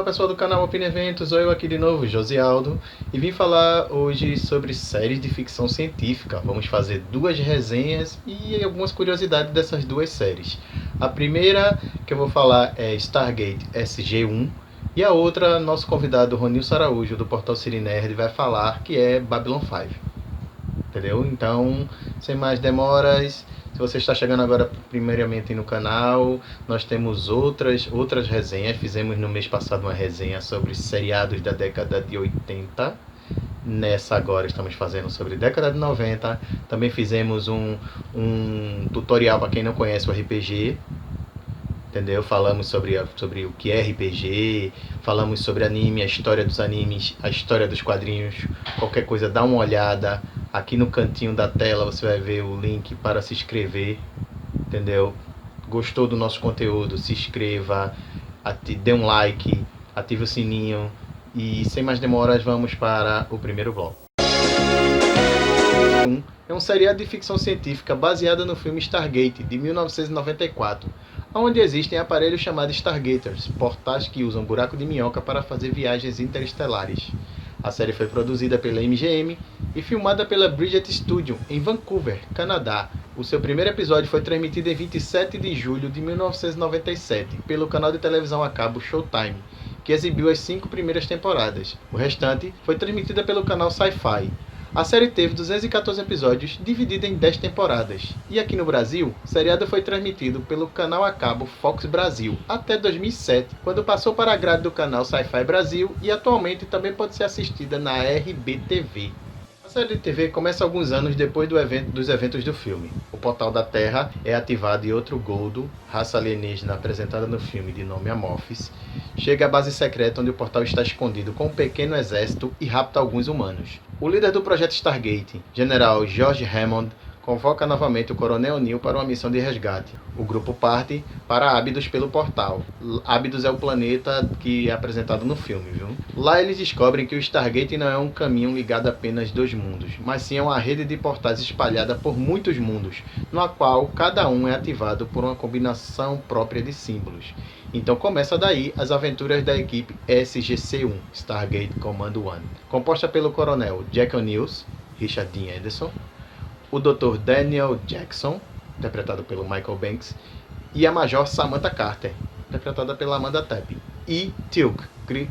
pessoal do canal Opina Eventos, eu aqui de novo, Josialdo, e vim falar hoje sobre séries de ficção científica. Vamos fazer duas resenhas e algumas curiosidades dessas duas séries. A primeira que eu vou falar é Stargate SG-1 e a outra, nosso convidado Ronilson Araújo, do Portal Cine Nerd, vai falar, que é Babylon 5. Entendeu? Então, sem mais demoras, se você está chegando agora primeiramente no canal, nós temos outras resenhas. Fizemos no mês passado uma resenha sobre seriados da década de 80. Nessa agora estamos fazendo sobre década de 90. Também fizemos um tutorial para quem não conhece o RPG. Entendeu? Falamos sobre o que é RPG, falamos sobre anime, a história dos animes, a história dos quadrinhos. Qualquer coisa, dá uma olhada. Aqui no cantinho da tela você vai ver o link para se inscrever. Entendeu? Gostou do nosso conteúdo? Se inscreva, dê um like, ative o sininho. E sem mais demoras, vamos para o primeiro bloco. É um seriado de ficção científica baseado no filme Stargate, de 1994, onde existem aparelhos chamados Stargaters, portais que usam buraco de minhoca para fazer viagens interestelares. A série foi produzida pela MGM e filmada pela Bridget Studio, em Vancouver, Canadá. O seu primeiro episódio foi transmitido em 27 de julho de 1997 pelo canal de televisão a cabo Showtime, que exibiu as 5 primeiras temporadas. O restante foi transmitida pelo canal Sci-Fi. A série teve 214 episódios, dividida em 10 temporadas. E aqui no Brasil, o seriado foi transmitido pelo canal a cabo Fox Brasil até 2007, quando passou para a grade do canal Sci-Fi Brasil e atualmente também pode ser assistida na RBTV. A série de TV começa alguns anos depois dos eventos do filme. O Portal da Terra é ativado e outro Goldo, raça alienígena apresentada no filme de nome Amorphis, chega à base secreta onde o portal está escondido com um pequeno exército e rapta alguns humanos. O líder do projeto Stargate, General George Hammond, convoca novamente o Coronel O'Neill para uma missão de resgate. O grupo parte para Abydos pelo portal. Abydos é o planeta que é apresentado no filme, viu? Lá eles descobrem que o Stargate não é um caminho ligado a apenas 2 mundos, mas sim é uma rede de portais espalhada por muitos mundos, no qual cada um é ativado por uma combinação própria de símbolos. Então começa daí as aventuras da equipe SGC-1, Stargate Command 1, composta pelo Coronel Jack O'Neill, Richard Dean Anderson, o Dr. Daniel Jackson, interpretado pelo Michael Banks, e a Major Samantha Carter, interpretada pela Amanda Tappy, e Teal'c,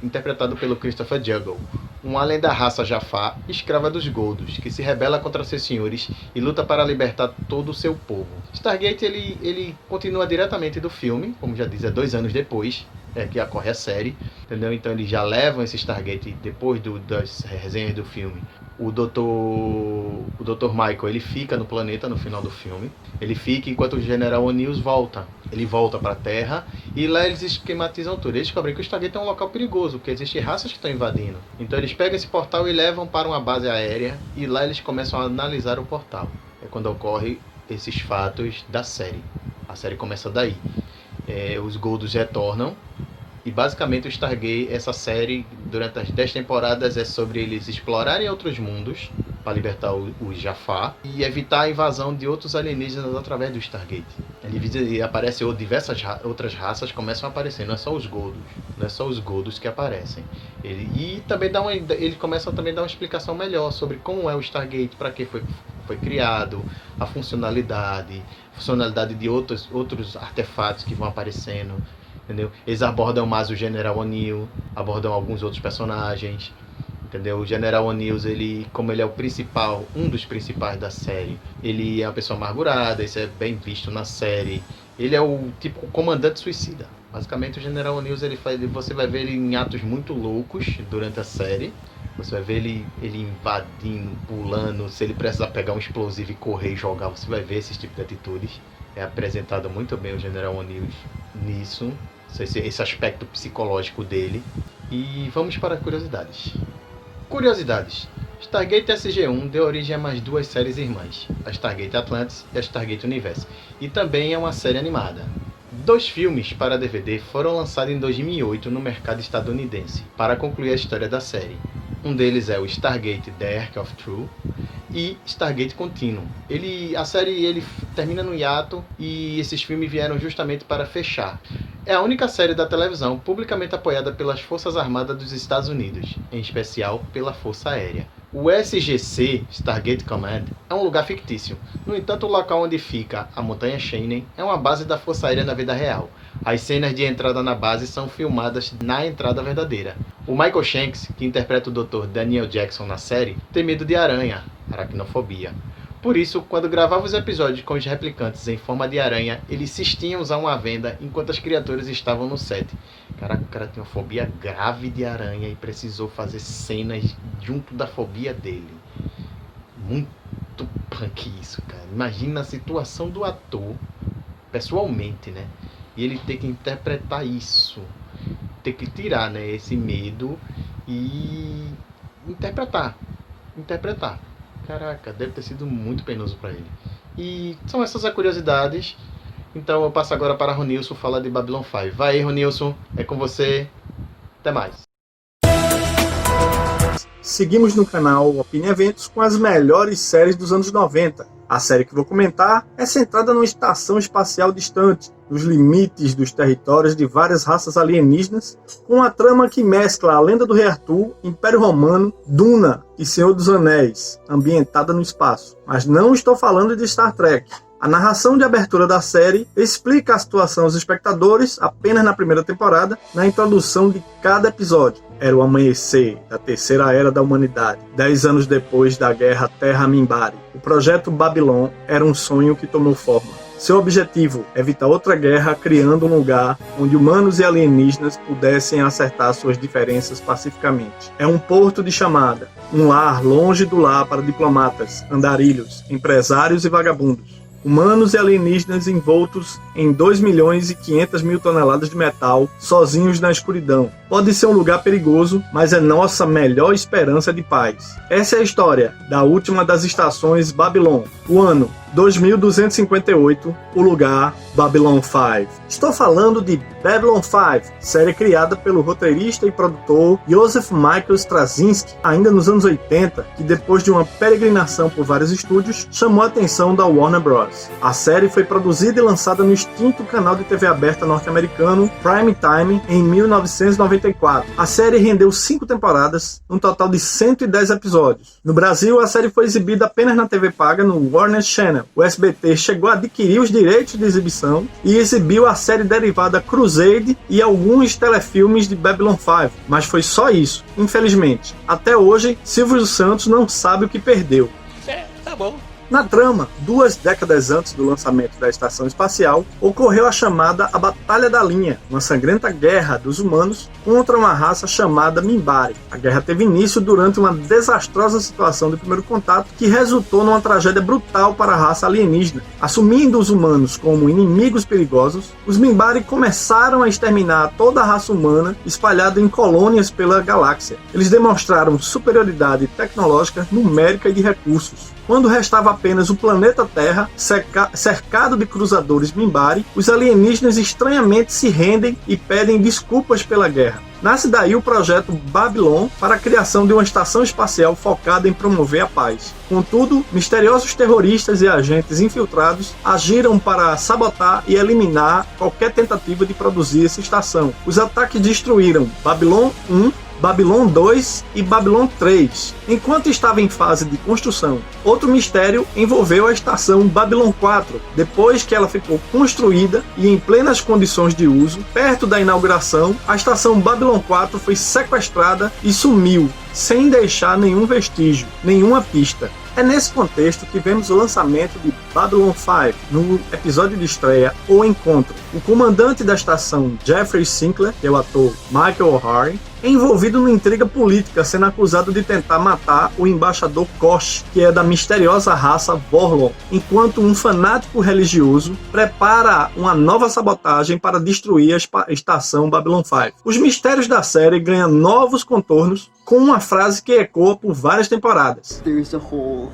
interpretado pelo Christopher Juggle, um alien da raça Jaffa, escrava dos Goldos, que se rebela contra seus senhores e luta para libertar todo o seu povo. Stargate ele continua diretamente do filme, como já diz, 2 anos depois que ocorre a série, entendeu? Então eles já levam esse Stargate depois das resenhas do filme. O Dr. Michael, ele fica no planeta no final do filme. Ele fica enquanto o General O'Neill volta. Ele volta para a Terra e lá eles esquematizam tudo. Eles descobrem que o Stargate é um local perigoso, porque existem raças que estão invadindo. Então eles pegam esse portal e levam para uma base aérea e lá eles começam a analisar o portal. É quando ocorrem esses fatos da série. A série começa daí. Os Goldos retornam. E basicamente o Stargate, essa série, durante as 10 temporadas, é sobre eles explorarem outros mundos para libertar os Jaffa e evitar a invasão de outros alienígenas através do Stargate. Ele aparece diversas outras raças começam a aparecer, não é só os Goldos, não é só os Goldos que aparecem. Ele começa também a dar uma explicação melhor sobre como é o Stargate, para que foi criado, a funcionalidade de outros artefatos que vão aparecendo. Entendeu? Eles abordam mais o General O'Neill, abordam alguns outros personagens, entendeu? O General O'Neill, como ele é o principal, um dos principais da série, ele é uma pessoa amargurada, isso é bem visto na série. Ele é o tipo comandante suicida. Basicamente o General O'Neill, você vai ver ele em atos muito loucos durante a série. Você vai ver ele invadindo, pulando, se ele precisar pegar um explosivo e correr e jogar, você vai ver esse tipo de atitudes. É apresentado muito bem o General O'Neill nisso, esse aspecto psicológico dele. E vamos para curiosidades. Curiosidades. Stargate SG-1 deu origem a mais 2 séries irmãs, a Stargate Atlantis e a Stargate Universe, e também é uma série animada. 2 filmes para DVD foram lançados em 2008 no mercado estadunidense, para concluir a história da série. Um deles é o Stargate The Ark of Truth e Stargate Continuum. A série termina no hiato e esses filmes vieram justamente para fechar. É a única série da televisão publicamente apoiada pelas Forças Armadas dos Estados Unidos, em especial pela Força Aérea. O SGC, Stargate Command, é um lugar fictício. No entanto, o local onde fica a Montanha Cheyenne é uma base da Força Aérea na vida real. As cenas de entrada na base são filmadas na entrada verdadeira. O Michael Shanks, que interpreta o Dr. Daniel Jackson na série, tem medo de aranha, aracnofobia. Por isso, quando gravava os episódios com os replicantes em forma de aranha, ele insistia em usar uma venda enquanto as criaturas estavam no set. Caraca, o cara tinha uma fobia grave de aranha e precisou fazer cenas junto da fobia dele. Muito punk isso, cara. Imagina a situação do ator, pessoalmente, né? E ele ter que interpretar isso. Ter que tirar, né, esse medo e interpretar. Caraca, deve ter sido muito penoso para ele. E são essas as curiosidades. Então eu passo agora para Ronilson falar de Babylon 5. Vai aí, Ronilson, é com você. Até mais. Seguimos no canal Opinião Eventos com as melhores séries dos anos 90. A série que vou comentar é centrada numa estação espacial distante, nos limites dos territórios de várias raças alienígenas, com uma trama que mescla a Lenda do Rei Arthur, Império Romano, Duna e Senhor dos Anéis, ambientada no espaço. Mas não estou falando de Star Trek. A narração de abertura da série explica a situação aos espectadores apenas na primeira temporada, na introdução de cada episódio. Era o amanhecer da terceira era da humanidade, 10 anos depois da guerra Terra-Minbari. O projeto Babylon era um sonho que tomou forma. Seu objetivo, evitar outra guerra criando um lugar onde humanos e alienígenas pudessem acertar suas diferenças pacificamente. É um porto de chamada, um lar longe do lar para diplomatas, andarilhos, empresários e vagabundos. Humanos e alienígenas envoltos em 2.500.000 toneladas de metal, sozinhos na escuridão. Pode ser um lugar perigoso, mas é nossa melhor esperança de paz. Essa é a história da última das estações Babylon. O ano 2258, o lugar Babylon 5. Estou falando de Babylon 5, série criada pelo roteirista e produtor Joseph Michael Straczynski, ainda nos anos 80, que depois de uma peregrinação por vários estúdios, chamou a atenção da Warner Bros. A série foi produzida e lançada no extinto canal de TV aberta norte-americano Prime Time em 1994. A série rendeu 5 temporadas, um total de 110 episódios. No Brasil, a série foi exibida apenas na TV paga no Warner Channel. O SBT chegou a adquirir os direitos de exibição e exibiu a série derivada Crusade e alguns telefilmes de Babylon 5, mas foi só isso, infelizmente. Até hoje, Silvio Santos não sabe o que perdeu. Tá bom. Na trama, 2 décadas antes do lançamento da estação espacial, ocorreu a chamada A Batalha da Linha, uma sangrenta guerra dos humanos contra uma raça chamada Minbari. A guerra teve início durante uma desastrosa situação de primeiro contato que resultou numa tragédia brutal para a raça alienígena. Assumindo os humanos como inimigos perigosos, os Minbari começaram a exterminar toda a raça humana espalhada em colônias pela galáxia. Eles demonstraram superioridade tecnológica, numérica e de recursos. Quando restava apenas o planeta Terra, cercado de cruzadores Minbari, os alienígenas estranhamente se rendem e pedem desculpas pela guerra. Nasce daí o projeto Babylon para a criação de uma estação espacial focada em promover a paz. Contudo, misteriosos terroristas e agentes infiltrados agiram para sabotar e eliminar qualquer tentativa de produzir essa estação. Os ataques destruíram Babylon 1, Babylon 2 e Babylon 3, enquanto estava em fase de construção. Outro mistério envolveu a estação Babylon 4, depois que ela ficou construída e em plenas condições de uso. Perto da inauguração, a estação Babylon 4 foi sequestrada e sumiu, sem deixar nenhum vestígio, nenhuma pista. É nesse contexto que vemos o lançamento de Babylon 5, no episódio de estreia O Encontro. O comandante da estação, Jeffrey Sinclair, que é o ator Michael O'Hare, é envolvido numa intriga política, sendo acusado de tentar matar o embaixador Kosh, que é da misteriosa raça Vorlon, enquanto um fanático religioso prepara uma nova sabotagem para destruir a estação Babylon 5. Os mistérios da série ganham novos contornos com uma frase que ecoa por várias temporadas. There's a hole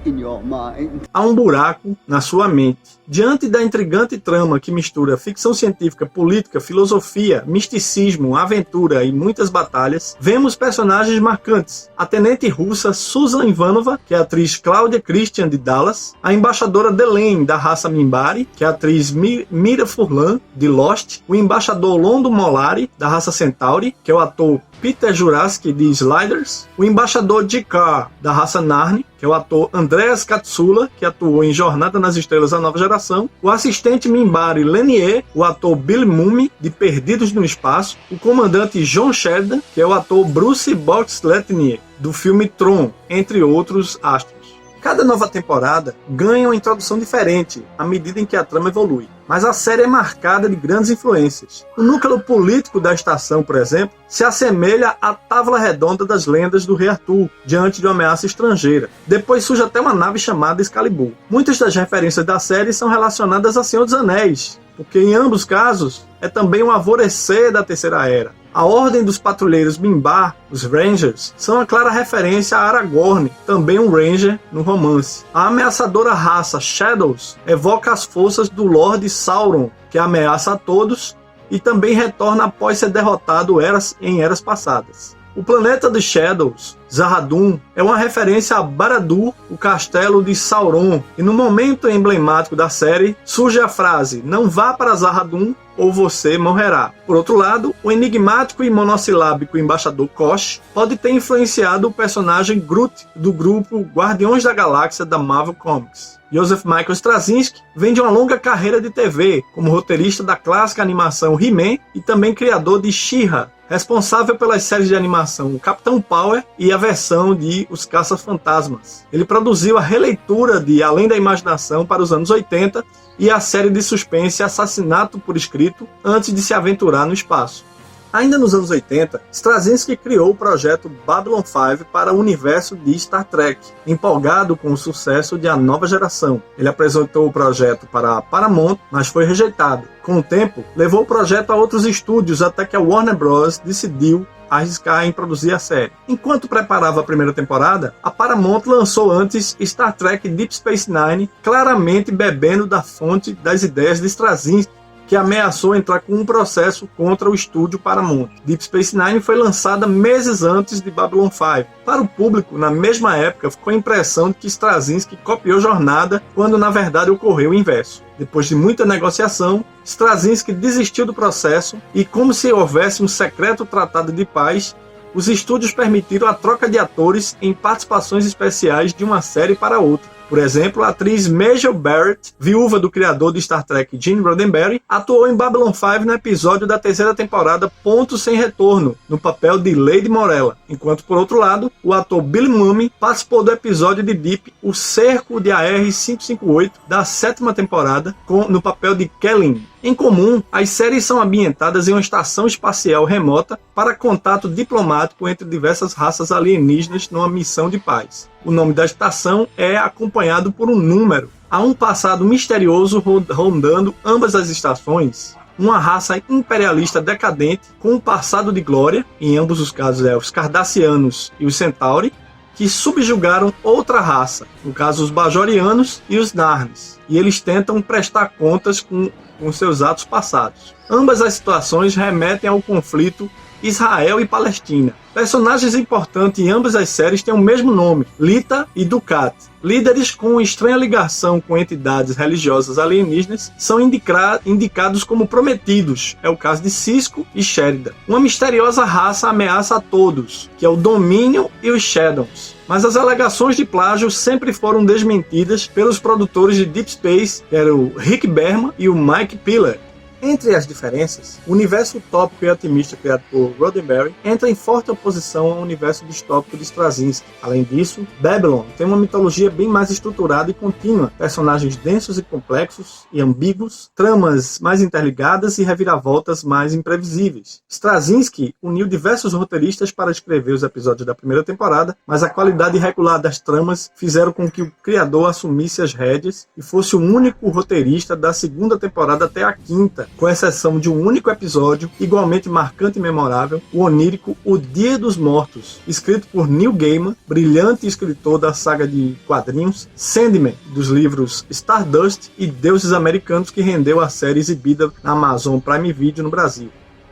in your mind. Há um buraco na sua mente. Diante da intrigante trama que mistura ficção científica, política, filosofia, misticismo, aventura e muitas batalhas, vemos personagens marcantes. A tenente russa Susan Ivanova, que é a atriz Claudia Christian de Dallas, a embaixadora Delenn, da raça Minbari, que é a atriz Mira Furlan, de Lost, o embaixador Londo Mollari, da raça Centauri, que é o ator Peter Jurasky, de Sliders, o embaixador G'Kar, da raça Narni, que é o ator Andreas Katsula, que atuou em Jornada nas Estrelas da Nova Geração, o assistente Minbari Lenier, o ator Billy Mumy, de Perdidos no Espaço, o comandante John Sheridan, que é o ator Bruce Boxleitner, do filme Tron, entre outros astros. Cada nova temporada ganha uma introdução diferente à medida em que a trama evolui, mas a série é marcada de grandes influências. O núcleo político da estação, por exemplo, se assemelha à tábua redonda das lendas do Rei Arthur, diante de uma ameaça estrangeira. Depois surge até uma nave chamada Excalibur. Muitas das referências da série são relacionadas a Senhor dos Anéis, porque em ambos casos é também um alvorecer da Terceira Era. A Ordem dos Patrulheiros Minbar, os Rangers, são uma clara referência a Aragorn, também um Ranger no romance. A ameaçadora raça Shadows evoca as forças do Lorde Sauron, que ameaça a todos e também retorna após ser derrotado em eras passadas. O planeta dos Shadows, Zahadum, é uma referência a Barad-dûr, o castelo de Sauron, e no momento emblemático da série surge a frase "Não vá para Zahadum ou você morrerá". Por outro lado, o enigmático e monossilábico embaixador Kosh pode ter influenciado o personagem Groot do grupo Guardiões da Galáxia da Marvel Comics. Joseph Michael Straczynski vem de uma longa carreira de TV, como roteirista da clássica animação He-Man e também criador de She-Ra, responsável pelas séries de animação Capitão Power e a versão de Os Caça-Fantasmas. Ele produziu a releitura de Além da Imaginação para os anos 80 e a série de suspense Assassinato por Escrito antes de se aventurar no espaço. Ainda nos anos 80, Straczynski criou o projeto Babylon 5 para o universo de Star Trek, empolgado com o sucesso de A Nova Geração. Ele apresentou o projeto para a Paramount, mas foi rejeitado. Com o tempo, levou o projeto a outros estúdios até que a Warner Bros. Decidiu arriscar em produzir a série. Enquanto preparava a primeira temporada, a Paramount lançou antes Star Trek Deep Space Nine, claramente bebendo da fonte das ideias de Straczynski, que ameaçou entrar com um processo contra o estúdio Paramount. Deep Space Nine foi lançada meses antes de Babylon 5. Para o público, na mesma época, ficou a impressão de que Straczynski copiou Jornada, quando na verdade ocorreu o inverso. Depois de muita negociação, Straczynski desistiu do processo e, como se houvesse um secreto tratado de paz, os estúdios permitiram a troca de atores em participações especiais de uma série para outra. Por exemplo, a atriz Majel Barrett, viúva do criador de Star Trek Gene Roddenberry, atuou em Babylon 5 no episódio da terceira temporada Ponto Sem Retorno, no papel de Lady Morella, enquanto, por outro lado, o ator Billy Mumy participou do episódio de Deep, O Cerco de AR-558, da sétima temporada, no papel de Kellin. Em comum, as séries são ambientadas em uma estação espacial remota para contato diplomático entre diversas raças alienígenas numa missão de paz. O nome da estação é acompanhado por um número. Há um passado misterioso rondando ambas as estações. Uma raça imperialista decadente com um passado de glória, em ambos os casos os Cardassianos e os Centauri, que subjugaram outra raça, no caso os Bajorianos e os Narnis, e eles tentam prestar contas com seus atos passados. Ambas as situações remetem ao conflito Israel e Palestina. Personagens importantes em ambas as séries têm o mesmo nome, Lita e Dukat. Líderes com estranha ligação com entidades religiosas alienígenas são indicados como prometidos, é o caso de Sisko e Sheridan. Uma misteriosa raça ameaça a todos, que é o Dominion e os Shadows. Mas as alegações de plágio sempre foram desmentidas pelos produtores de Deep Space, que eram o Rick Berman e o Mike Piller. Entre as diferenças, o universo utópico e otimista criado por Roddenberry entra em forte oposição ao universo distópico de Straczynski. Além disso, Babylon tem uma mitologia bem mais estruturada e contínua, personagens densos e complexos e ambíguos, tramas mais interligadas e reviravoltas mais imprevisíveis. Straczynski uniu diversos roteiristas para escrever os episódios da primeira temporada, mas a qualidade irregular das tramas fizeram com que o criador assumisse as rédeas e fosse o único roteirista da segunda temporada até a quinta, com exceção de um único episódio, igualmente marcante e memorável, o onírico O Dia dos Mortos, escrito por Neil Gaiman, brilhante escritor da saga de quadrinhos Sandman, dos livros Stardust e Deuses Americanos, que rendeu a série exibida na Amazon Prime Video no Brasil.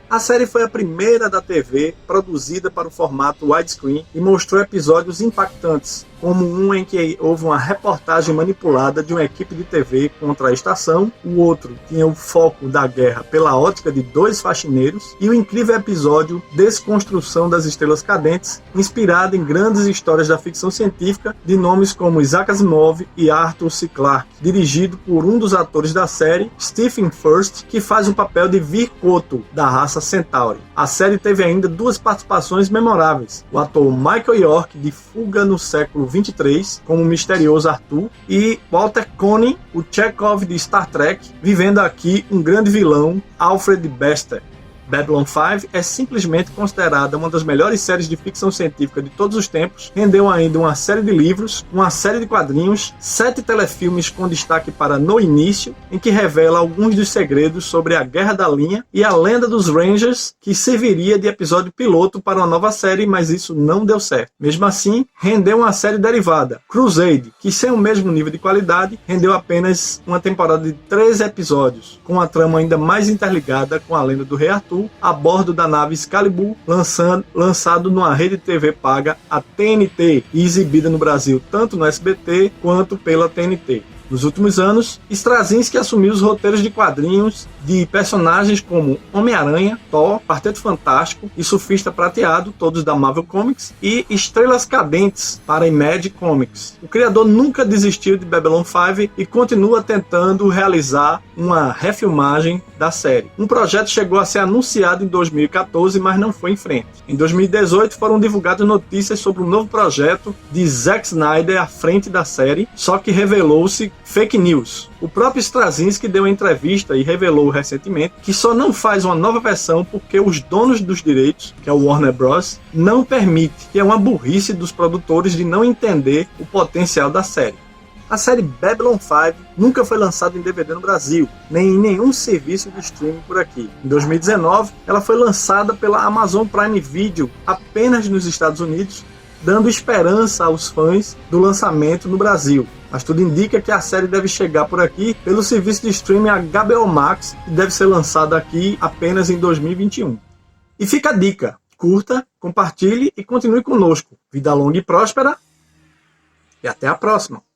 A série foi a primeira da TV produzida para o formato widescreen e mostrou episódios impactantes, como um em que houve uma reportagem manipulada de uma equipe de TV contra a estação, o outro tinha o foco da guerra pela ótica de dois faxineiros, e o incrível episódio Desconstrução das Estrelas Cadentes, inspirado em grandes histórias da ficção científica de nomes como Isaac Asimov e Arthur C. Clarke, dirigido por um dos atores da série, Stephen Furst, que faz o papel de Vir-Koto, da raça Centauri. A série teve ainda duas participações memoráveis: o ator Michael York, de Fuga no Século 23, como o misterioso Arthur, e Walter Koenig, o Chekhov de Star Trek, vivendo aqui um grande vilão, Alfred Bester. Babylon 5 é simplesmente considerada uma das melhores séries de ficção científica de todos os tempos, rendeu ainda uma série de livros, uma série de quadrinhos, 7 telefilmes com destaque para No Início, em que revela alguns dos segredos sobre a Guerra da Linha e a Lenda dos Rangers, que serviria de episódio piloto para uma nova série, mas isso não deu certo. Mesmo assim, rendeu uma série derivada, Crusade, que sem o mesmo nível de qualidade, rendeu apenas uma temporada de 13 episódios, com uma trama ainda mais interligada com a lenda do Rei Arthur, a bordo da nave Excalibur, lançado numa rede TV paga, a TNT, e exibida no Brasil tanto no SBT quanto pela TNT. Nos últimos anos, Straczynski assumiu os roteiros de quadrinhos de personagens como Homem-Aranha, Thor, Quarteto Fantástico e Surfista Prateado, todos da Marvel Comics, e Estrelas Cadentes para a Image Comics. O criador nunca desistiu de Babylon 5 e continua tentando realizar uma refilmagem da série. Um projeto chegou a ser anunciado em 2014, mas não foi em frente. Em 2018 foram divulgadas notícias sobre um novo projeto de Zack Snyder à frente da série, só que revelou-se fake news. O próprio Straczynski deu uma entrevista e revelou recentemente que só não faz uma nova versão porque os donos dos direitos, que é o Warner Bros., não permite, que é uma burrice dos produtores de não entender o potencial da série. A série Babylon 5 nunca foi lançada em DVD no Brasil, nem em nenhum serviço de streaming por aqui. Em 2019, ela foi lançada pela Amazon Prime Video apenas nos Estados Unidos, dando esperança aos fãs do lançamento no Brasil. Mas tudo indica que a série deve chegar por aqui pelo serviço de streaming HBO Max, e deve ser lançada aqui apenas em 2021. E fica a dica: curta, compartilhe e continue conosco. Vida longa e próspera, e até a próxima!